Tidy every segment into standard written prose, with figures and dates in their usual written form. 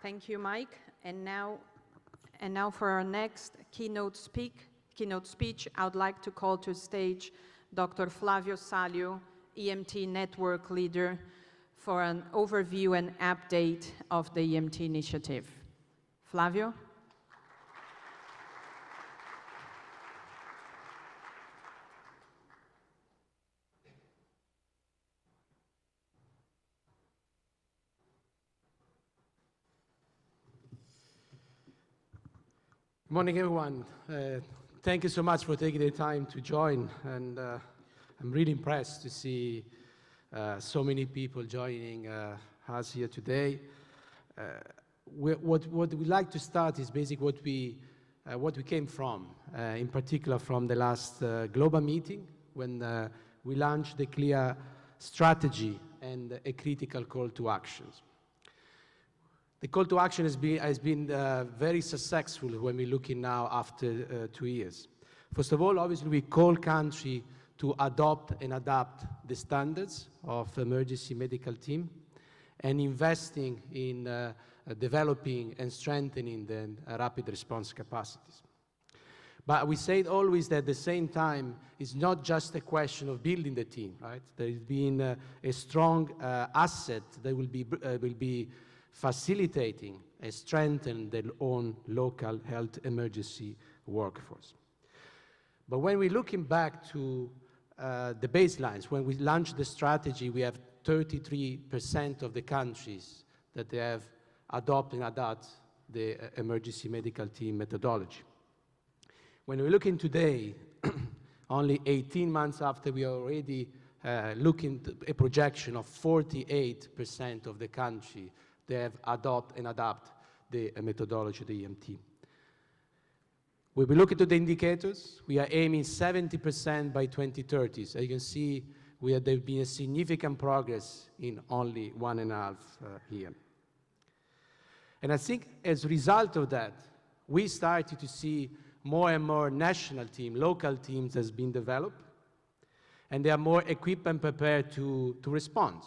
Thank you, Mike. And now for our next keynote speech, I would like to call to stage Dr. Flavio Salio, EMT network leader, for an overview and update of the EMT initiative. Flavio? Good morning, everyone. Thank you so much for taking the time to join, and I'm really impressed to see so many people joining us here today. What we'd like to start is basically what we came from, in particular from the last global meeting when we launched a clear strategy and a critical call to actions. The call to action has been very successful when we're looking now after 2 years. First of all, obviously, we call country to adopt and adapt the standards of emergency medical team and investing in developing and strengthening the rapid response capacities. But we said always that at the same time, it's not just a question of building the team, right? There has been a strong asset that will be facilitating and strengthening their own local health emergency workforce. But when we're looking back to the baselines, when we launched the strategy, we have 33% of the countries that they have adopted and adapt the emergency medical team methodology. When we're looking today, only 18 months after, we are already looking at a projection of 48% of the country they have adopt and adapt the methodology of the EMT. When we look at the indicators, we are aiming 70% by 2030. So you can see there has been a significant progress in only 1.5 years. And I think as a result of that, we started to see more and more national teams, local teams has been developed, and they are more equipped and prepared to respond.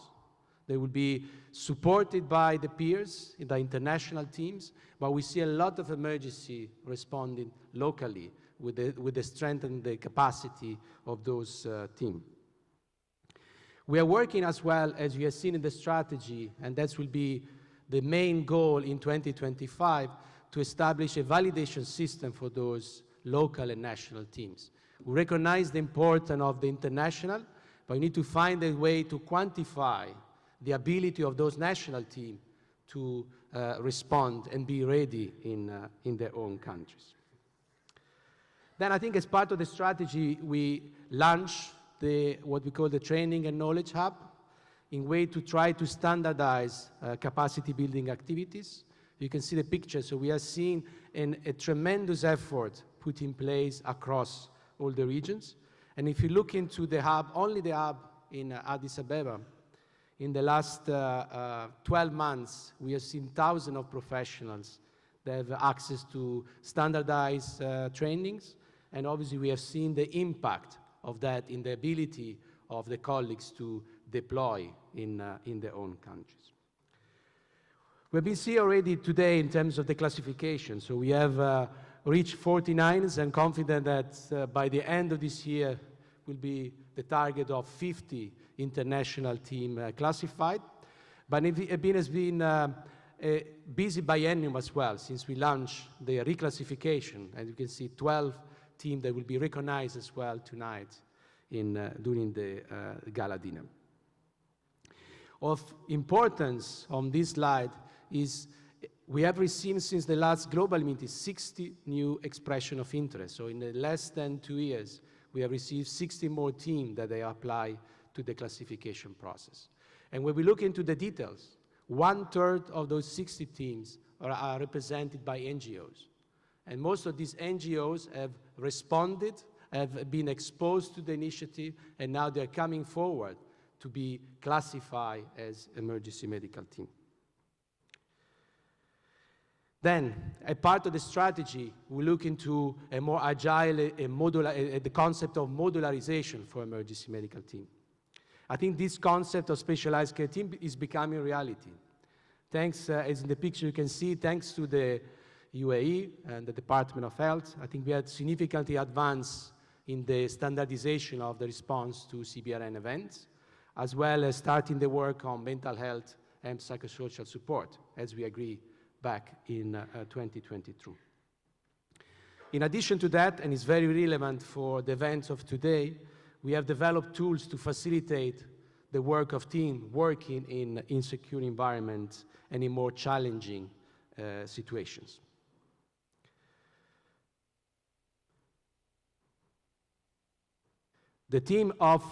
They will be supported by the peers, the international teams, but we see a lot of emergency responding locally with the strength and the capacity of those teams. We are working as well, as you have seen in the strategy, and that will be the main goal in 2025, to establish a validation system for those local and national teams. We recognize the importance of the international, but we need to find a way to quantify the ability of those national teams to respond and be ready in their own countries. Then I think as part of the strategy, we launched what we call the Training and Knowledge Hub, in way to try to standardize capacity building activities. You can see the picture. So we are seeing a tremendous effort put in place across all the regions. And if you look into the hub, only the hub in Addis Ababa, in the last 12 months, we have seen thousands of professionals that have access to standardized trainings. And obviously, we have seen the impact of that in the ability of the colleagues to deploy in their own countries. We've been seeing already today in terms of the classification. So we have reached 49 and confident that by the end of this year will be the target of 50 international team classified. But it has been a busy biennium as well since we launched the reclassification. And you can see 12 teams that will be recognized as well tonight during the gala dinner. Of importance on this slide is we have received since the last global meeting 60 new expressions of interest. So in less than 2 years, we have received 60 more teams that they apply to the classification process. And when we look into the details, 1/3 of those 60 teams are represented by NGOs. And most of these NGOs have responded, have been exposed to the initiative, and now they're coming forward to be classified as emergency medical team. Then, a part of the strategy, we look into a more agile the concept of modularization for emergency medical team. I think this concept of specialized care team is becoming reality. Thanks, as in the picture you can see, thanks to the UAE and the Department of Health, I think we had significantly advanced in the standardization of the response to CBRN events, as well as starting the work on mental health and psychosocial support, as we agreed back in 2022. In addition to that, and it's very relevant for the events of today, we have developed tools to facilitate the work of teams working in insecure environments and in more challenging situations. The theme of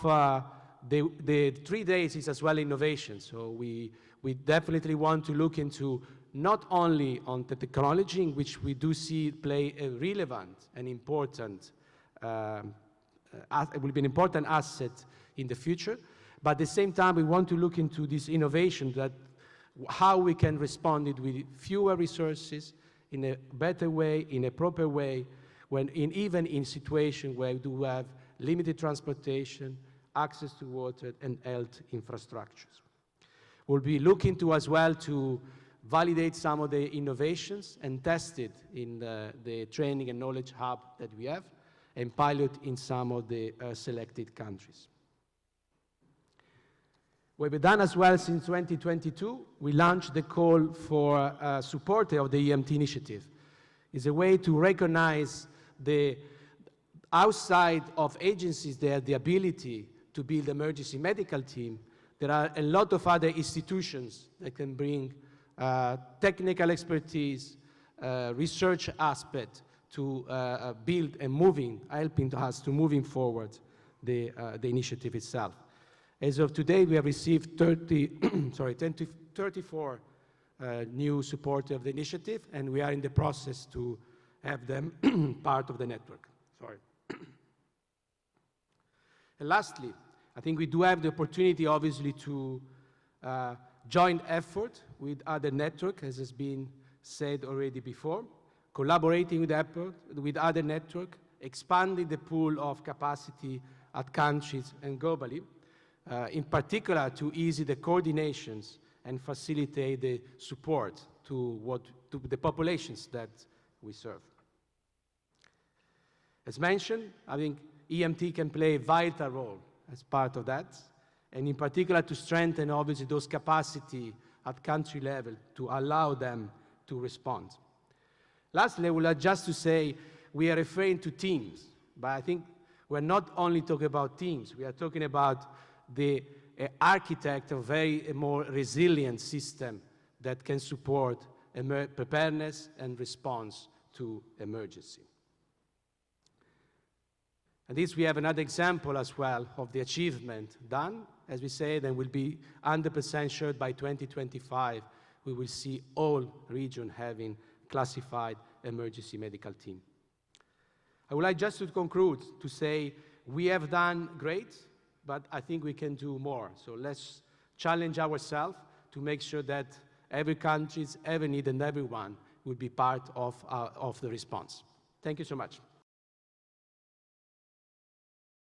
the 3 days is as well innovation. So we definitely want to look into not only on the technology, in which we do see play a relevant and important, it will be an important asset in the future, but at the same time we want to look into this innovation, that how we can respond it with fewer resources, in a better way, in a proper way, even in situations where we do have limited transportation, access to water, and health infrastructures. We'll be looking to as well to validate some of the innovations and test it in the training and knowledge hub that we have, and pilot in some of the selected countries. What we've done as well since 2022, we launched the call for support of the EMT initiative. It's a way to recognize the outside of agencies they have the ability to build emergency medical team. There are a lot of other institutions that can bring technical expertise, research aspect to build and helping us to moving forward the initiative itself. As of today, we have received 34 new supporters of the initiative, and we are in the process to have them part of the network. Sorry. And lastly, I think we do have the opportunity, obviously, to joint effort with other networks, as has been said already before, collaborating with other networks, expanding the pool of capacity at countries and globally, in particular to ease the coordinations and facilitate the support to the populations that we serve. As mentioned, I think EMT can play a vital role as part of that, and in particular to strengthen, obviously, those capacity at country level to allow them to respond. Lastly, I would like just to say we are referring to teams, but I think we're not only talking about teams, we are talking about the architect of a more resilient system that can support preparedness and response to emergency. And this, we have another example as well of the achievement done, as we said, and will be 100% sure by 2025, we will see all regions having classified emergency medical team. I would like just to conclude to say we have done great, but I think we can do more. So let's challenge ourselves to make sure that every country, every need, and everyone will be part of the response. Thank you so much.